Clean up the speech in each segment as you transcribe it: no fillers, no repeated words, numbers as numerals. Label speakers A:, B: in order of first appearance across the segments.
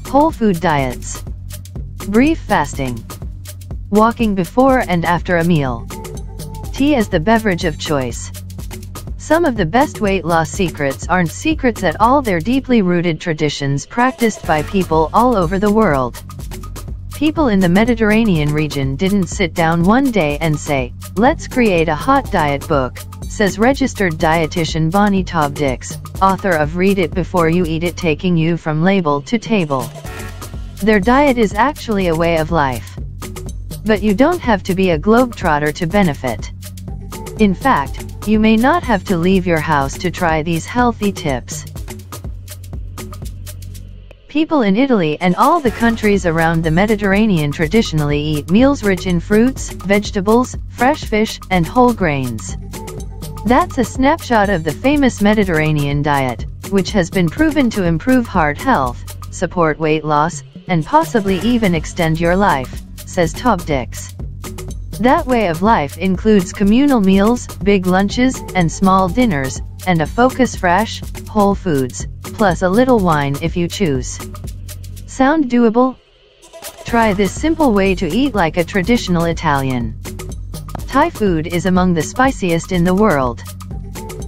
A: Whole food diets. Brief fasting. Walking before and after a meal. Tea as the beverage of choice. Some of the best weight loss secrets aren't secrets at all, they're deeply rooted traditions practiced by people all over the world. People in the Mediterranean region didn't sit down one day and say, "Let's create a hot diet book," says registered dietitian Bonnie Taub-Dix, author of Read It Before You Eat It, taking you from label to table. Their diet is actually a way of life. But you don't have to be a globe-trotter to benefit. In fact, you may not have to leave your house to try these healthy tips. People in Italy and all the countries around the Mediterranean traditionally eat meals rich in fruits, vegetables, fresh fish, and whole grains. That's a snapshot of the famous Mediterranean diet, which has been proven to improve heart health, support weight loss, and possibly even extend your life, says Taub-Dix. That way of life includes communal meals, big lunches, and small dinners, and a focus fresh, whole foods, plus a little wine if you choose. Sound doable? Try this simple way to eat like a traditional Italian. Thai food is among the spiciest in the world.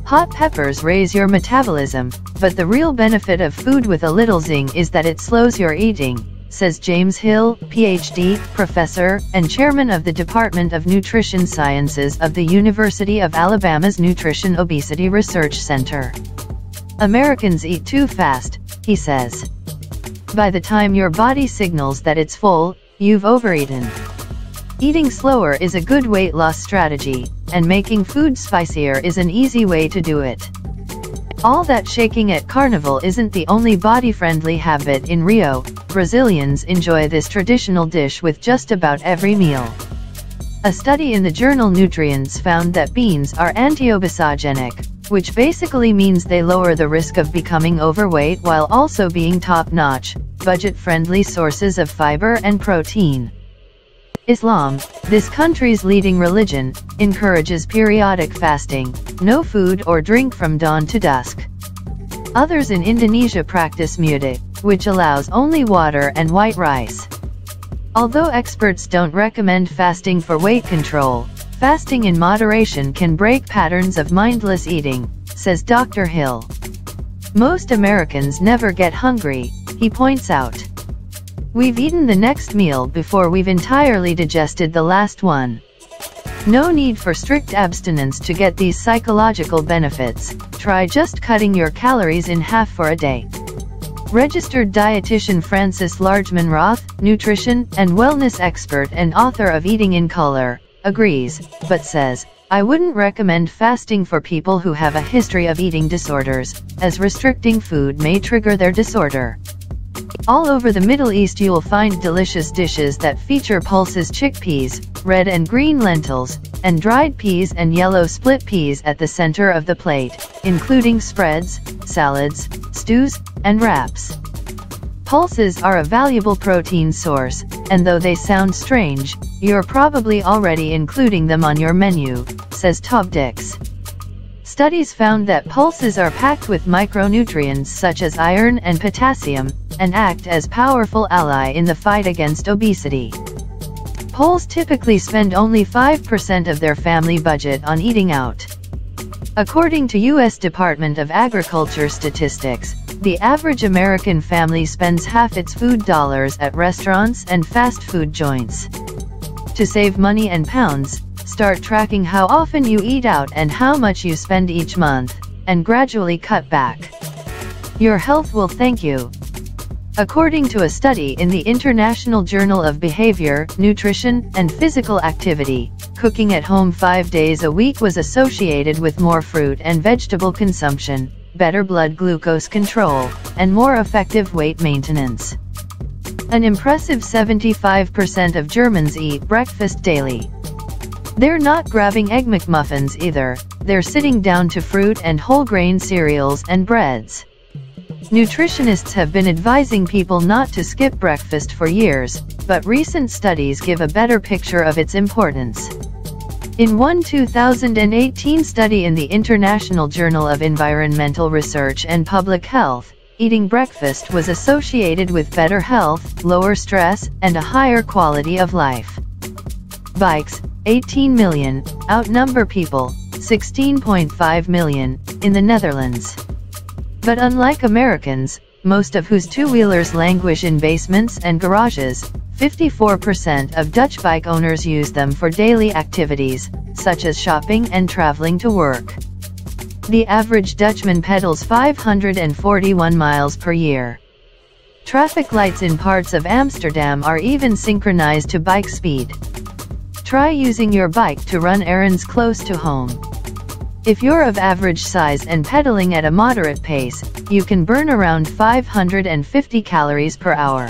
A: Hot peppers raise your metabolism, but the real benefit of food with a little zing is that it slows your eating, says James Hill, PhD, professor, and chairman of the Department of Nutrition Sciences of the University of Alabama's Nutrition Obesity Research Center. Americans eat too fast, he says. By the time your body signals that it's full, you've overeaten. Eating slower is a good weight loss strategy, and making food spicier is an easy way to do it. All that shaking at Carnival isn't the only body-friendly habit in Rio. Brazilians enjoy this traditional dish with just about every meal. A study in the journal Nutrients found that beans are anti-obesogenic, which basically means they lower the risk of becoming overweight while also being top-notch, budget-friendly sources of fiber and protein. Islam, this country's leading religion, encourages periodic fasting, no food or drink from dawn to dusk. Others in Indonesia practice mudik, which allows only water and white rice. Although experts don't recommend fasting for weight control, fasting in moderation can break patterns of mindless eating, says Dr. Hill. Most Americans never get hungry, he points out. We've eaten the next meal before we've entirely digested the last one. No need for strict abstinence to get these psychological benefits. Try just cutting your calories in half for a day. Registered dietitian Frances Largeman Roth, nutrition and wellness expert and author of Eating in Color, agrees, but says, "I wouldn't recommend fasting for people who have a history of eating disorders, as restricting food may trigger their disorder." All over the Middle East you'll find delicious dishes that feature pulses, chickpeas, red and green lentils, and dried peas and yellow split peas at the center of the plate, including spreads, salads, stews, and wraps. Pulses are a valuable protein source, and though they sound strange, you're probably already including them on your menu, says Taub-Dix. Studies found that pulses are packed with micronutrients such as iron and potassium, and act as powerful ally in the fight against obesity. Poles typically spend only 5% of their family budget on eating out. According to U.S. Department of Agriculture statistics, the average American family spends half its food dollars at restaurants and fast food joints. To save money and pounds, start tracking how often you eat out and how much you spend each month, and gradually cut back. Your health will thank you. According to a study in the International Journal of Behavior, Nutrition, and Physical Activity, cooking at home 5 days a week was associated with more fruit and vegetable consumption, better blood glucose control, and more effective weight maintenance. An impressive 75% of Germans eat breakfast daily. They're not grabbing Egg McMuffins either, they're sitting down to fruit and whole grain cereals and breads. Nutritionists have been advising people not to skip breakfast for years, but recent studies give a better picture of its importance. In one 2018 study in the International Journal of Environmental Research and Public Health, eating breakfast was associated with better health, lower stress, and a higher quality of life. Bikes, 18 million, outnumber people, 16.5 million, in the Netherlands. But unlike Americans, most of whose two-wheelers languish in basements and garages, 54% of Dutch bike owners use them for daily activities, such as shopping and traveling to work. The average Dutchman pedals 541 miles per year. Traffic lights in parts of Amsterdam are even synchronized to bike speed. Try using your bike to run errands close to home. If you're of average size and pedaling at a moderate pace, you can burn around 550 calories per hour.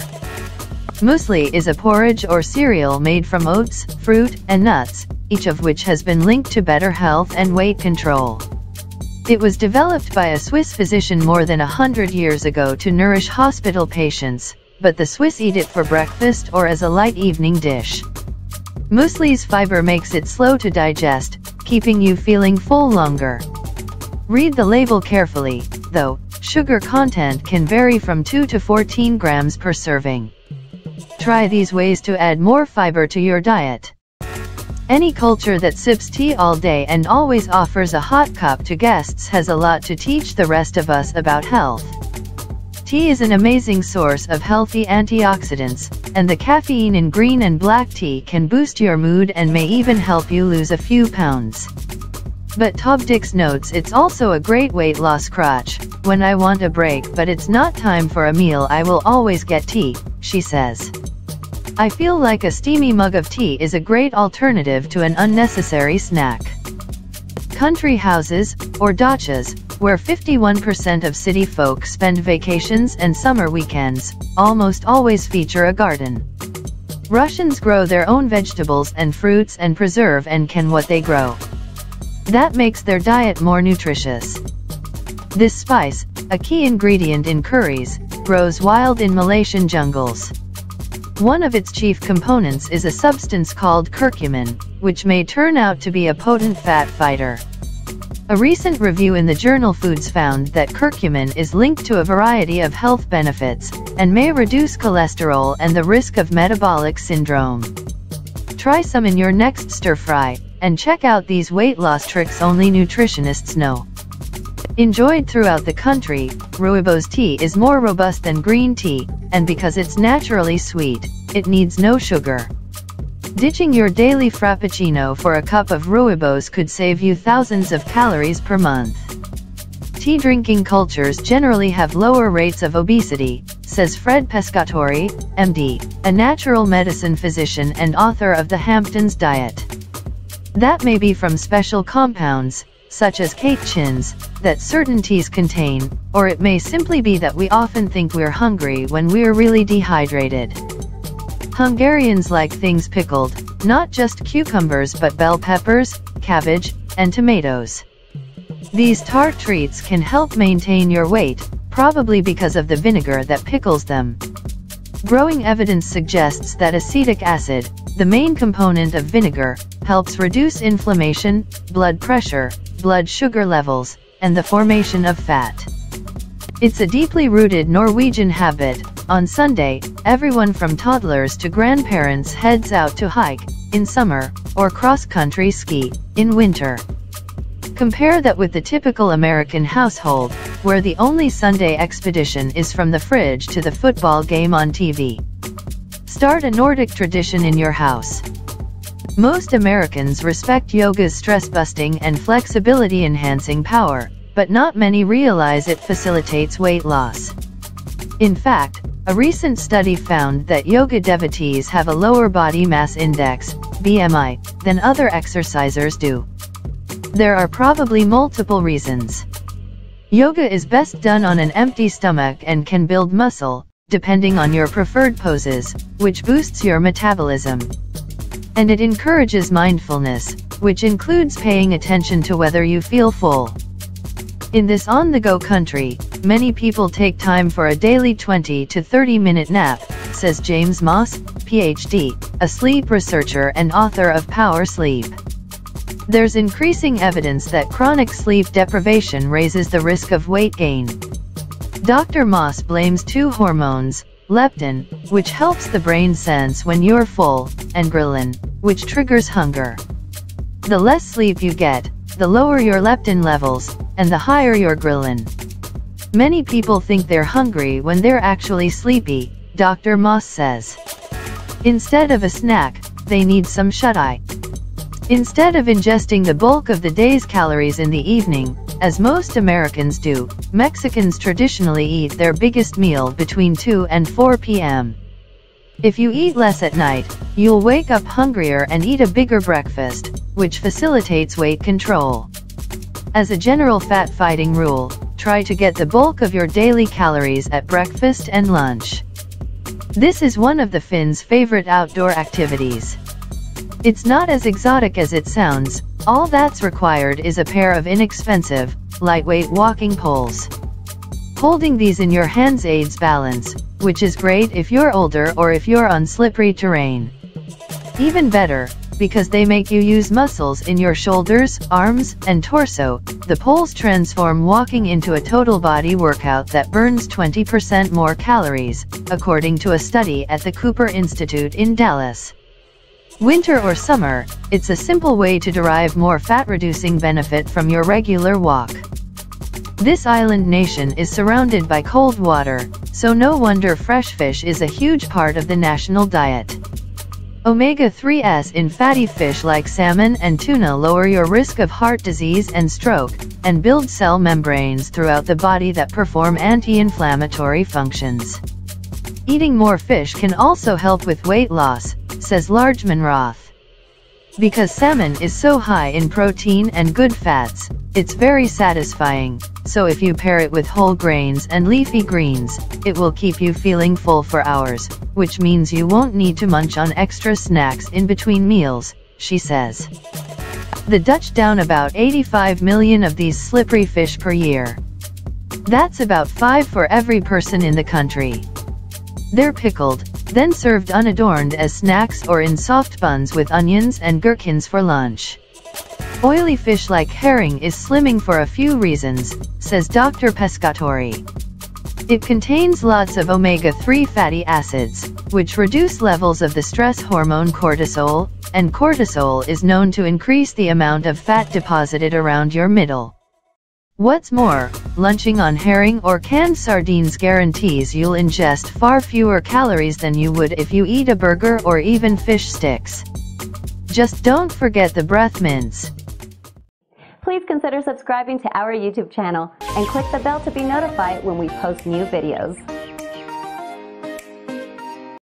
A: Muesli is a porridge or cereal made from oats, fruit, and nuts, each of which has been linked to better health and weight control. It was developed by a Swiss physician more than 100 years ago to nourish hospital patients, but the Swiss eat it for breakfast or as a light evening dish. Muesli's fiber makes it slow to digest, keeping you feeling full longer. Read the label carefully, though. Sugar content can vary from 2 to 14 grams per serving. Try these ways to add more fiber to your diet. Any culture that sips tea all day and always offers a hot cup to guests has a lot to teach the rest of us about health. Tea is an amazing source of healthy antioxidants, and the caffeine in green and black tea can boost your mood and may even help you lose a few pounds. But Taub-Dix notes it's also a great weight loss crutch. When I want a break but it's not time for a meal, I will always get tea, she says. I feel like a steamy mug of tea is a great alternative to an unnecessary snack. Country houses, or dachas, where 51% of city folk spend vacations and summer weekends, almost always feature a garden. Russians grow their own vegetables and fruits and preserve and can what they grow. That makes their diet more nutritious. This spice, a key ingredient in curries, grows wild in Malaysian jungles. One of its chief components is a substance called curcumin, which may turn out to be a potent fat fighter. A recent review in the journal Foods found that curcumin is linked to a variety of health benefits, and may reduce cholesterol and the risk of metabolic syndrome. Try some in your next stir-fry, and check out these weight loss tricks only nutritionists know. Enjoyed throughout the country, rooibos tea is more robust than green tea, and because it's naturally sweet, it needs no sugar. Ditching your daily frappuccino for a cup of rooibos could save you thousands of calories per month. Tea drinking cultures generally have lower rates of obesity, says Fred Pescatori, MD, a natural medicine physician and author of The Hamptons Diet. That may be from special compounds, such as catechins, that certain teas contain, or it may simply be that we often think we're hungry when we're really dehydrated. Hungarians like things pickled, not just cucumbers but bell peppers, cabbage, and tomatoes. These tart treats can help maintain your weight, probably because of the vinegar that pickles them. Growing evidence suggests that acetic acid, the main component of vinegar, helps reduce inflammation, blood pressure, blood sugar levels, and the formation of fat. It's a deeply rooted Norwegian habit. On Sunday, everyone from toddlers to grandparents heads out to hike, in summer, or cross-country ski, in winter. Compare that with the typical American household, where the only Sunday expedition is from the fridge to the football game on TV. Start a Nordic tradition in your house. Most Americans respect yoga's stress-busting and flexibility-enhancing power, but not many realize it facilitates weight loss. In fact, a recent study found that yoga devotees have a lower body mass index, BMI, than other exercisers do. There are probably multiple reasons. Yoga is best done on an empty stomach and can build muscle, depending on your preferred poses, which boosts your metabolism. And it encourages mindfulness, which includes paying attention to whether you feel full. In this on-the-go country, many people take time for a daily 20 to 30-minute nap, says James Moss, PhD, a sleep researcher and author of Power Sleep. There's increasing evidence that chronic sleep deprivation raises the risk of weight gain. Dr. Moss blames two hormones, leptin, which helps the brain sense when you're full, and ghrelin, which triggers hunger. The less sleep you get, the lower your leptin levels, and the higher your ghrelin. Many people think they're hungry when they're actually sleepy, Dr. Moss says. Instead of a snack, they need some shut-eye. Instead of ingesting the bulk of the day's calories in the evening, as most Americans do, Mexicans traditionally eat their biggest meal between 2 and 4 p.m. If you eat less at night, you'll wake up hungrier and eat a bigger breakfast, which facilitates weight control. As a general fat-fighting rule, try to get the bulk of your daily calories at breakfast and lunch. This is one of the Finns' favorite outdoor activities. It's not as exotic as it sounds. All that's required is a pair of inexpensive, lightweight walking poles. Holding these in your hands aids balance, which is great if you're older or if you're on slippery terrain. Even better, because they make you use muscles in your shoulders, arms, and torso, the poles transform walking into a total body workout that burns 20% more calories, according to a study at the Cooper Institute in Dallas. Winter or summer, it's a simple way to derive more fat-reducing benefit from your regular walk. This island nation is surrounded by cold water, so no wonder fresh fish is a huge part of the national diet. Omega-3s in fatty fish like salmon and tuna lower your risk of heart disease and stroke, and build cell membranes throughout the body that perform anti-inflammatory functions. Eating more fish can also help with weight loss, says Largeman Roth. Because salmon is so high in protein and good fats, it's very satisfying, so if you pair it with whole grains and leafy greens, it will keep you feeling full for hours, which means you won't need to munch on extra snacks in between meals, she says. The Dutch down about 85 million of these slippery fish per year. That's about 5 for every person in the country. They're pickled, then served unadorned as snacks or in soft buns with onions and gherkins for lunch. Oily fish like herring is slimming for a few reasons, says Dr. Pescatori. It contains lots of omega-3 fatty acids, which reduce levels of the stress hormone cortisol, and cortisol is known to increase the amount of fat deposited around your middle. What's more, lunching on herring or canned sardines guarantees you'll ingest far fewer calories than you would if you eat a burger or even fish sticks. Just don't forget the breath mints.
B: Please consider subscribing to our YouTube channel and click the bell to be notified when we post new videos.